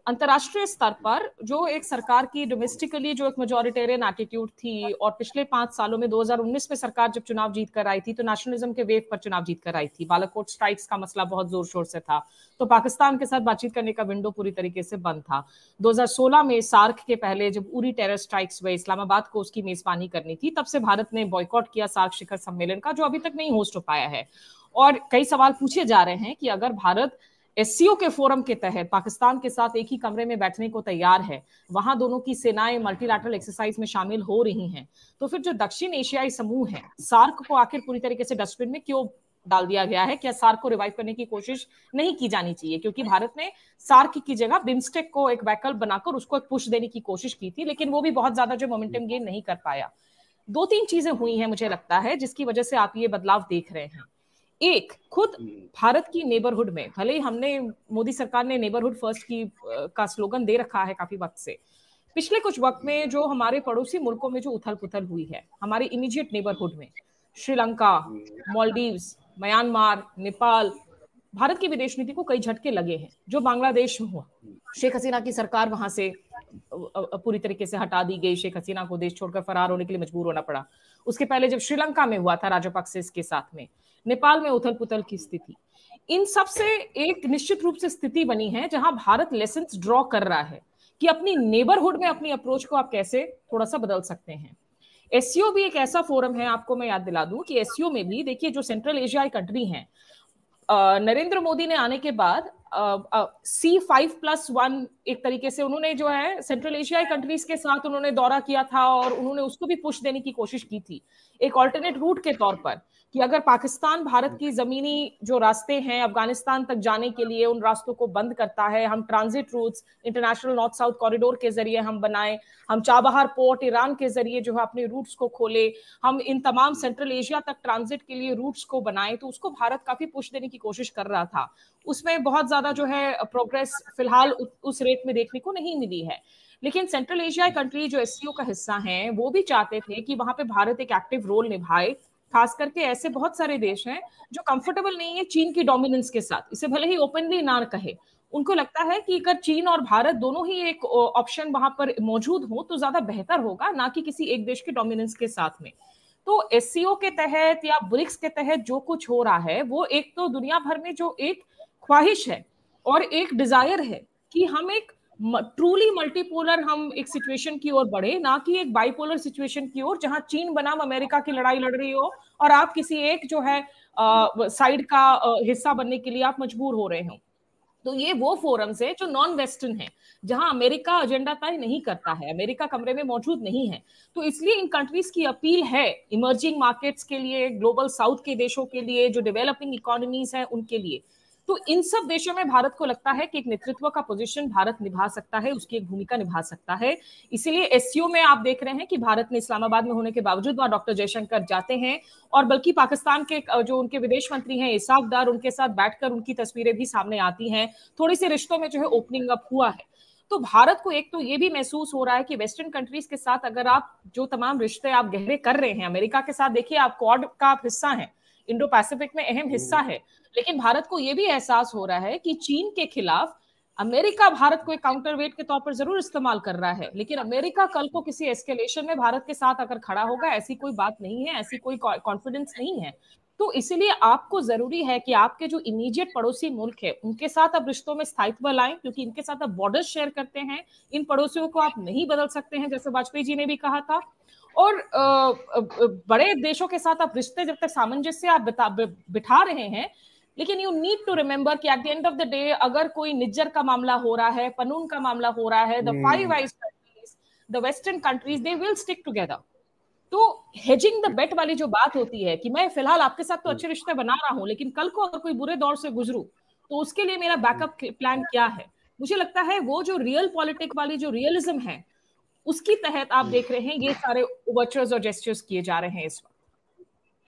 अंतर्राष्ट्रीय स्तर पर जो एक सरकार की डोमेस्टिकली जो एक मेजॉरिटेरियन एटीट्यूड थी, और पिछले 5 सालों में 2019 में सरकार जब चुनाव जीत कर आई थी तो नेशनलिज्म के वेव पर चुनाव जीत कर आई थी। बालाकोट स्ट्राइक्स का मसला बहुत जोर शोर से था, तो पाकिस्तान के साथ बातचीत करने का विंडो पूरी तरीके से बंद था। 2016 में सार्क के पहले जब उरी टेरर स्ट्राइक्स हुए, इस्लामाबाद को उसकी मेजबानी करनी थी, तब से भारत ने बॉयकॉट किया सार्क शिखर सम्मेलन का, जो अभी तक नहीं होस्ट हो पाया है। और कई सवाल पूछे जा रहे हैं कि अगर भारत एससीओ के फोरम के तहत पाकिस्तान के साथ एक ही कमरे में बैठने को तैयार है, वहां दोनों की सेनाएं मल्टीलैटरल एक्सरसाइज में शामिल हो रही हैं, तो फिर जो दक्षिण एशियाई समूह है, सार्क को आखिर पूरी तरीके से डस्टबिन में क्यों डाल दिया गया है? क्या सार्क को रिवाइव करने की कोशिश नहीं की जानी चाहिए? क्योंकि भारत ने सार्क की जगह बिम्स्टेक को एक वैकल्प बनाकर उसको एक पुश देने की कोशिश की थी, लेकिन वो भी बहुत ज्यादा जो मोमेंटम गेन नहीं कर पाया। 2-3 चीजें हुई हैं मुझे लगता है जिसकी वजह से आप ये बदलाव देख रहे हैं। एक, खुद भारत की नेबरहुड में, भले ही हमने, मोदी सरकार ने नेबरहुड फर्स्ट की का स्लोगन दे रखा है काफी वक्त से, पिछले कुछ वक्त में जो हमारे पड़ोसी मुल्कों में जो उथल पुथल हुई है, हमारे इमीडिएट नेबरहुड में श्रीलंका, मालदीव्स, म्यांमार, नेपाल, भारत की विदेश नीति को कई झटके लगे हैं। जो बांग्लादेश में हुआ, शेख हसीना की सरकार वहां से पूरी तरीके से हटा दी गई, शेख हसीना को देश छोड़कर फरार होने के लिए मजबूर होना पड़ा। उसके पहले जब श्रीलंका में हुआ था राजपक्से के साथ में, नेपाल में उथल पुथल की स्थिति, इन सब से एक निश्चित रूप से स्थिति बनी है जहां भारत लेसन्स ड्रॉ कर रहा है कि अपनी नेबरहुड में अपनी अप्रोच को आप कैसे थोड़ा सा बदल सकते हैं। एससीओ भी एक ऐसा फोरम है, आपको मैं याद दिला दूं कि एससीओ में भी देखिए जो सेंट्रल एशियाई कंट्री हैं, नरेंद्र मोदी ने आने के बाद C5+1 एक तरीके से उन्होंने जो है सेंट्रल एशियाई कंट्रीज के साथ उन्होंने दौरा किया था, और उन्होंने उसको भी पुश देने की कोशिश की थी एक ऑल्टरनेट रूट के तौर पर, कि अगर पाकिस्तान भारत की जमीनी जो रास्ते हैं अफगानिस्तान तक जाने के लिए उन रास्तों को बंद करता है, हम transit routes international north south corridor के जरिए हम बनाएं, हम चाबहार पोर्ट ईरान के जरिए जो है अपने रूट्स को खोले, हम इन तमाम सेंट्रल एशिया तक ट्रांजिट के लिए रूट्स को बनाएं, तो उसको भारत काफी पुश देने की कोशिश कर रहा था। उसमें बहुत ज्यादा जो है प्रोग्रेस फिलहाल उस रेट में देखने को नहीं मिली है। लेकिन सेंट्रल एशियाई कंट्री जो एससीओ का हिस्सा हैं, वो भी चाहते थे कि वहां पे भारत एक एक्टिव रोल निभाए। खास करके ऐसे बहुत सारे देश हैं जो कंफर्टेबल नहीं है चीन की डोमिनेंस के साथ, इसे भले ही ओपनली ना कहे, उनको लगता है कि अगर चीन और भारत दोनों ही एक ऑप्शन वहां पर मौजूद हो तो ज्यादा बेहतर होगा, ना कि किसी एक देश के डोमिनेंस के साथ में। तो एससीओ के तहत या ब्रिक्स के तहत जो कुछ हो रहा है, वो एक तो दुनिया भर में जो एक ख्वाहिश है और एक डिजायर है कि हम एक ट्रूली मल्टीपोलर हम एक सिचुएशन की ओर बढ़े, ना कि एक बाइपोलर सिचुएशन की ओर जहां चीन बनाम अमेरिका की लड़ाई लड़ रही हो और आप किसी एक जो है साइड का हिस्सा बनने के लिए आप मजबूर हो रहे हो। तो ये वो फोरम्स है जो नॉन वेस्टर्न है, जहां अमेरिका एजेंडा तय नहीं करता है, अमेरिका कमरे में मौजूद नहीं है। तो इसलिए इन कंट्रीज की अपील है इमर्जिंग मार्केट्स के लिए, ग्लोबल साउथ के देशों के लिए, जो डेवलपिंग इकोनॉमीज हैं उनके लिए। तो इन सब देशों में भारत को लगता है कि एक नेतृत्व का पोजीशन भारत निभा सकता है, उसकी एक भूमिका निभा सकता है। इसीलिए एससीओ में आप देख रहे हैं कि भारत ने इस्लामाबाद में होने के बावजूद वहां डॉक्टर जयशंकर जाते हैं, और बल्कि पाकिस्तान के जो उनके विदेश मंत्री हैं इसाक डार, उनके साथ बैठकर उनकी तस्वीरें भी सामने आती हैं। थोड़ी सी रिश्तों में जो है ओपनिंग अप हुआ है। तो भारत को एक तो ये भी महसूस हो रहा है कि वेस्टर्न कंट्रीज के साथ अगर आप जो तमाम रिश्ते आप गहरे कर रहे हैं, अमेरिका के साथ देखिए आप क्वाड का आप हिस्सा हैं, इंडो पैसिफिक में अहम हिस्सा है, लेकिन भारत को यह भी एहसास हो रहा है कि चीन के खिलाफ अमेरिका भारत को एक काउंटरवेट के तौर पर जरूर इस्तेमाल कर रहा है, लेकिन अमेरिका कल को किसी एस्केलेशन में भारत के साथ अगर खड़ा होगा, ऐसी कोई बात नहीं है, ऐसी कोई कॉन्फिडेंस नहीं है। तो इसीलिए आपको जरूरी है कि आपके जो इमीडिएट पड़ोसी मुल्क है उनके साथ आप रिश्तों में स्थायित्व लाएं, क्योंकि इनके साथ आप बॉर्डर शेयर करते हैं, इन पड़ोसियों को आप नहीं बदल सकते हैं, जैसे वाजपेयी जी ने भी कहा था। और बड़े देशों के साथ आप रिश्ते जब तक सामंजस्य आप बिठा रहे हैं, लेकिन यू नीड टू रिमेंबर कि at the end of the day अगर कोई निज्जर का मामला हो रहा है, पनून का मामला हो रहा है, the five eyes countries, the western countries, they will stick together. तो हेजिंग द बेट वाली जो बात होती है कि मैं फिलहाल आपके साथ तो अच्छे रिश्ते बना रहा हूं, लेकिन कल को अगर कोई बुरे दौर से गुजरूं तो उसके लिए मेरा बैकअप प्लान क्या है, मुझे लगता है वो जो रियल पॉलिटिक वाली जो रियलिज्म है उसकी तहत आप देख रहे हैं ये सारे ओवरचर्स और जेस्चर्स किए जा रहे हैं इस वक्त।